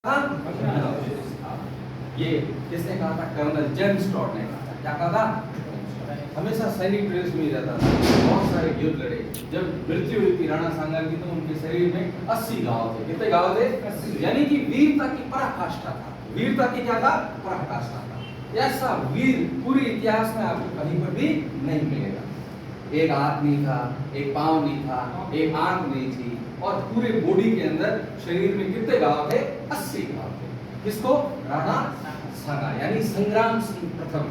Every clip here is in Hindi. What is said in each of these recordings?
ये किसने कहा था? कर्नल जेम्स टॉड ने कहा था। क्या कहा था? हमेशा सैनिक ड्रेस में ही रहता था, बहुत सारे युद्ध लड़े। जब मृत्यु हुई थी राणा सांगा की तो उनके शरीर में 80 घाव थे। कितने घाव थे? 80। यानी कि वीरता की पराकाष्ठा था। वीरता की क्या था? पराकाष्ठा था। ऐसा वीर पूरे इतिहास में आपको कहीं पर भी नहीं मिलेगा। एक हाथ नहीं था, एक पांव नहीं था, एक आंख नहीं थी और पूरे बॉडी के अंदर शरीर में कितने घाव थे? 80 घाव थे। किसको? राणा सांगा यानी संग्राम सिंह प्रथम।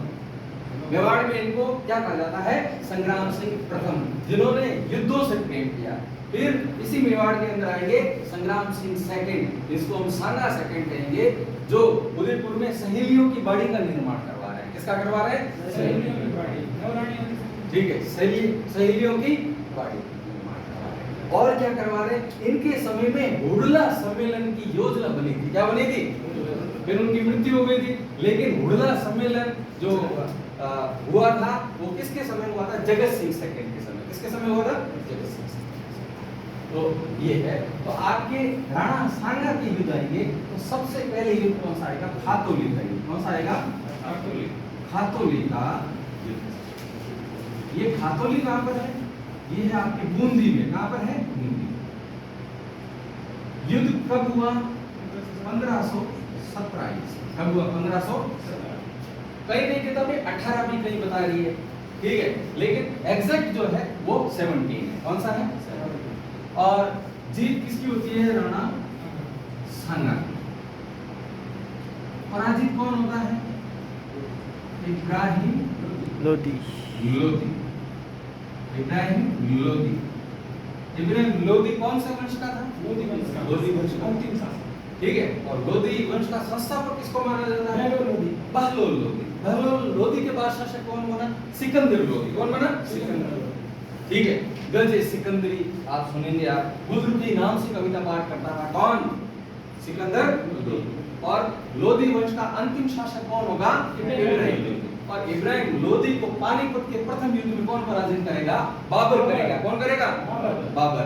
मेवाड़ में इनको क्या कहा जाता है? संग्राम सिंह प्रथम, जिन्होंने युद्धों से प्रेम किया। फिर इसी मेवाड़ के अंदर आएंगे संग्राम सिंह सेकंड, इसको हम सांगा सेकंड कहेंगे, जो उदयपुर में सहेलियों की बाड़ी का निर्माण करवा रहे हैं। किसका करवा रहे हैं? सहेलियों की बाड़ी। ठीक है, सहेलियों की बाड़ी। और क्या करवा रहे? इनके समय में हुड़ला सम्मेलन की योजना बनी थी। क्या बनी थी? फिर उनकी मृत्यु हो गई थी, लेकिन हुड़ला सम्मेलन जो हुआ था वो किसके समय हुआ था? जगत सिंह सेकंड के समय। किसके समय हुआ था? जगत सिंह सेकंड। तो ये है। तो आपके राणा सांगा के युद्ध आएंगे तो सबसे पहले युद्ध कौन सा आएगा? खातौली का युद्ध। कौन सा आएगा? खातौली का युद्ध। ये खातौली कहां पर है? ये है आपके बूंदी में। कहां पर है? बूंदी। युद्ध कब हुआ? 1527। कब हुआ? 1517। कई किताबें 18 भी कहीं बता रही है, ठीक है, लेकिन एग्जैक्ट जो है वो 17 है। कौन सा है? 17। और जीत किसकी होती है? राणा सांगा। पराजित कौन होता है? इब्राहिम लोदी। इब्राहिम लोदी। इब्राहिम लोदी कौन सा वंश का था? लोदी वंश का अंतिम शासक। ठीक है, और लोदी वंश का संस्थापक किसको माना जाता है? बहलोल लोदी। बहलोल लोदी के बाद शासक कौन बना? सिकंदर लोदी। कौन बना? सिकंदर लोदी। ठीक है, गजे सिकंदरी आप सुनेंगे। आप बुजुर्गी नाम से कविता पाठ करता था। कौन? सिकंदर लोदी। और लोदी वंश का अंतिम शासक कौन होगा? इब्राहिम लोदी। और इब्राहिम लोदी को पानीपत के प्रथम युद्ध में कौन पराजित करेगा? बाबर करेगा। कौन करेगा? बाबर।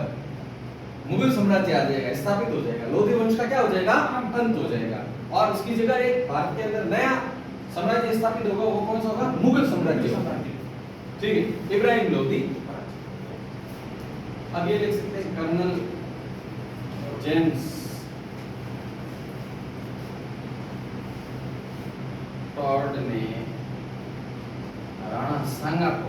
मुगल साम्राज्य आ जाएगा, स्थापित हो जाएगा। लोधी वंश का क्या हो जाएगा? अंत हो जाएगा। और उसकी जगह एक भारत के अंदर नया साम्राज्य स्थापित होगा। वो कौन सा होगा? मुगल साम्राज्य होगा। ठीक है, इब्राहिम लोधी। अब ये लिख सकते हैं कर्नल जेम्स टॉड ने राणा सांगा को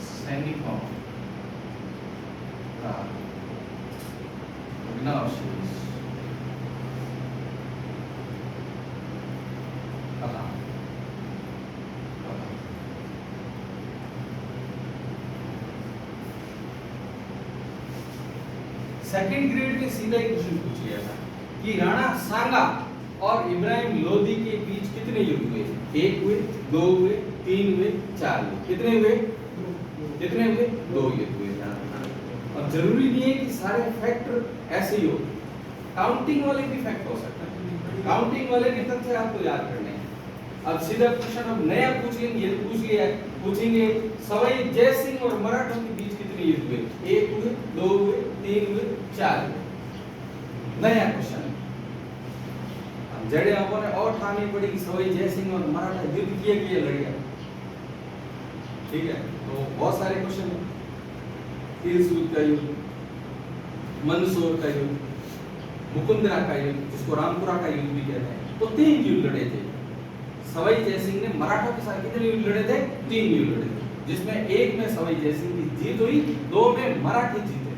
सैनिकों का विनाशशील सेकंड ग्रेड में सीधा ही क्वेश्चन पूछ लिया था कि राणा सांगा और इब्राहिम लोदी के बीच कितने युद्ध हुए? 1 हुए, 2 हुए, 3 हुए, 4 हुए। कितने हुए? कितने हुए? 2 युद्ध हुए। और जरूरी नहीं है कि सारे फैक्ट ऐसे ही हो, काउंटिंग वाले भी फैक्ट हो सकते हैं। काउंटिंग वाले भी तथ्य आपको याद करने हैं। अब सीधा क्वेश्चन अब नया पूछेंगे सवाई जय सिंह और मराठों के बीच कितने युद्ध हुए? 1 हुए, 2 हुए, 3 हुए, 4 हुए। नया क्वेश्चन जड़े आपको ने और ठानी पड़ी कि सवाई जय सिंह और मराठा युद्ध किए लड़िया। ठीक है, तो बहुत सारे क्वेश्चन है। तिरसूल का युद्ध, मंदसौर का युद्ध, मुकुंदरा का युद्ध, जिसको रामपुरा का युद्ध भी कहते हैं, तो 3 युद्ध लड़े थे। सवाई जय सिंह ने मराठों के साथ कितने युद्ध लड़े थे? 3 युद्ध लड़े थे, जिसमें एक में सवाई जय सिंह की जीत हुई, 2 में मराठी जीते थे।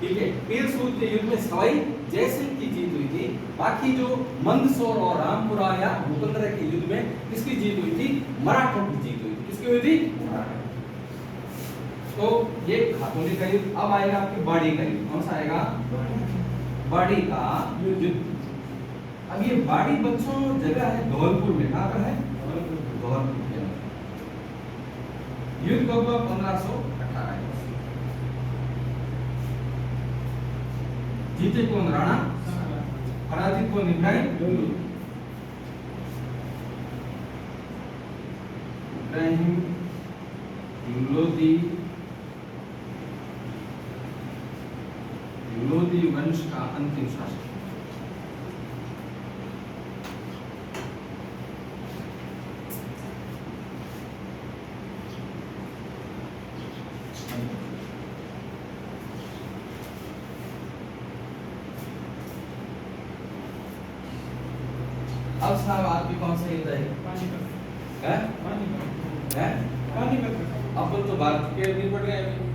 ठीक है, तिरसूल के युद्ध में सवाई जय सिंह की जीत हुई थी। बाकी जो मंदसौर और रामपुरा या मुकुंदरा के युद्ध में किसकी जीत हुई थी? मराठों की जीत हुई थी। किसकी हुई थी? तो ये खातौली का युद्ध। अब आएगा आपकी बाड़ी का युद्ध। कौन सा आएगा? बाड़ी का युद्ध। अब ये बाड़ी बच्चों जगह है धौलपुर में। कहां पर है? धौलपुर के अंदर। युद्ध कब हुआ? 1518। जीते कौन? राणा। पराजित कौन? इब्राहिम लोदी वंश का अंतिम शासक। अब साहब आपकी कौन सा युद्ध है? पानीपत। हैं? पानीपत। हैं? पानीपत। अपन तो भारत के नहीं पढ़ रहे हैं।